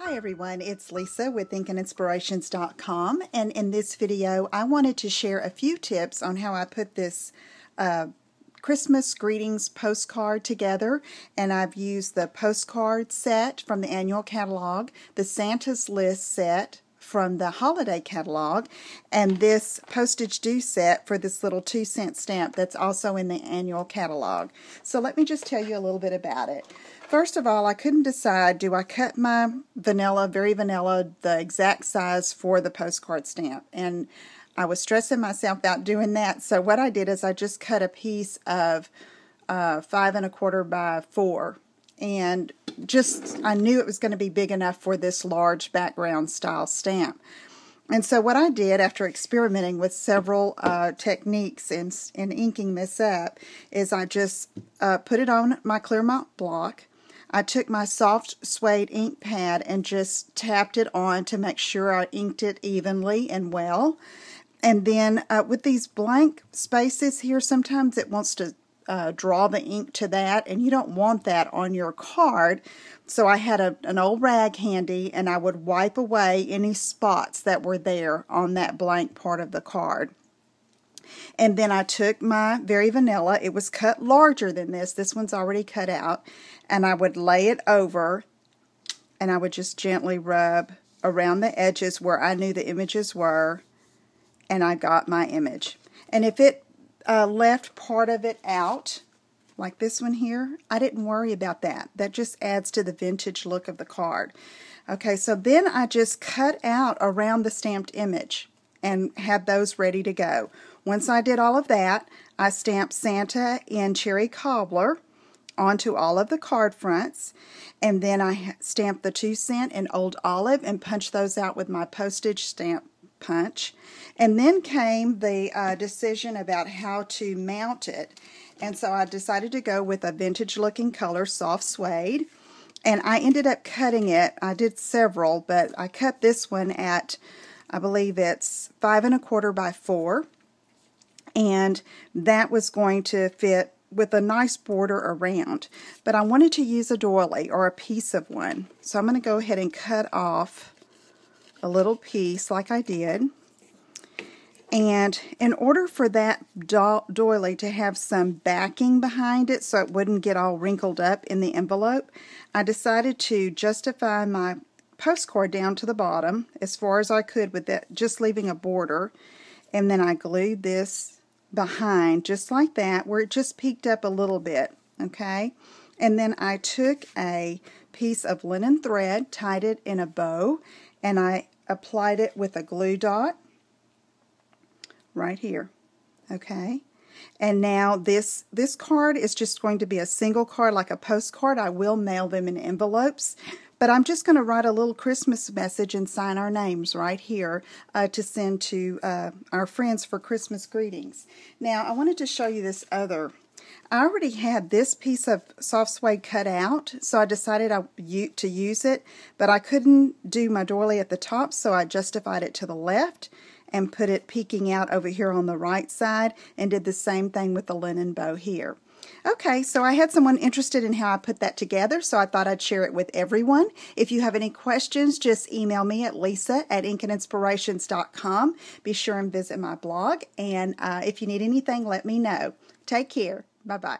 Hi everyone, it's Lisa with InkandInspirations.com, and in this video I wanted to share a few tips on how I put this Christmas greetings postcard together. And I've used the postcard set from the annual catalog, the Santa's list set from the holiday catalog, and this postage due set for this little 2-cent stamp that's also in the annual catalog. So let me just tell you a little bit about it. First of all, I couldn't decide, do I cut my vanilla, very vanilla, the exact size for the postcard stamp? And I was stressing myself out doing that, so what I did is I just cut a piece of 5 1/4 by 4, and just I knew it was going to be big enough for this large background style stamp. And so what I did after experimenting with several techniques in inking this up is I just put it on my clear mop block. I took my soft suede ink pad and just tapped it on to make sure I inked it evenly and well. And then with these blank spaces here, sometimes it wants to draw the ink to that, and you don't want that on your card. So I had an old rag handy, and I would wipe away any spots that were there on that blank part of the card. And then I took my very vanilla, it was cut larger than this one's already cut out, and I would lay it over, and I would just gently rub around the edges where I knew the images were, and I got my image. And if it left part of it out, like this one here, I didn't worry about that. That just adds to the vintage look of the card. Okay, so then I just cut out around the stamped image and had those ready to go. Once I did all of that, I stamped Santa in Cherry Cobbler onto all of the card fronts, and then I stamped the 2-cent in Old Olive and punched those out with my postage stamp punch. And then came the decision about how to mount it, and so I decided to go with a vintage looking color, soft suede, and I ended up cutting it. I did several, but I cut this one at, I believe it's 5 1/4 by 4, and that was going to fit with a nice border around. But I wanted to use a doily or a piece of one, so I'm going to go ahead and cut off a little piece like I did. And in order for that doily to have some backing behind it so it wouldn't get all wrinkled up in the envelope, I decided to justify my postcard down to the bottom as far as I could with that, just leaving a border. And then I glued this behind just like that, where it just peeked up a little bit, okay? And then I took a piece of linen thread, tied it in a bow, and I applied it with a glue dot right here, okay? And now this card is just going to be a single card, like a postcard. I will mail them in envelopes, but I'm just going to write a little Christmas message and sign our names right here to send to our friends for Christmas greetings. Now, I wanted to show you this other. I already had this piece of soft suede cut out, so I decided to use it, but I couldn't do my doily at the top, so I justified it to the left and put it peeking out over here on the right side, and did the same thing with the linen bow here. Okay, so I had someone interested in how I put that together, so I thought I'd share it with everyone. If you have any questions, just email me at lisa@InkandInspirations.com. Be sure and visit my blog, and if you need anything, let me know. Take care. Bye-bye.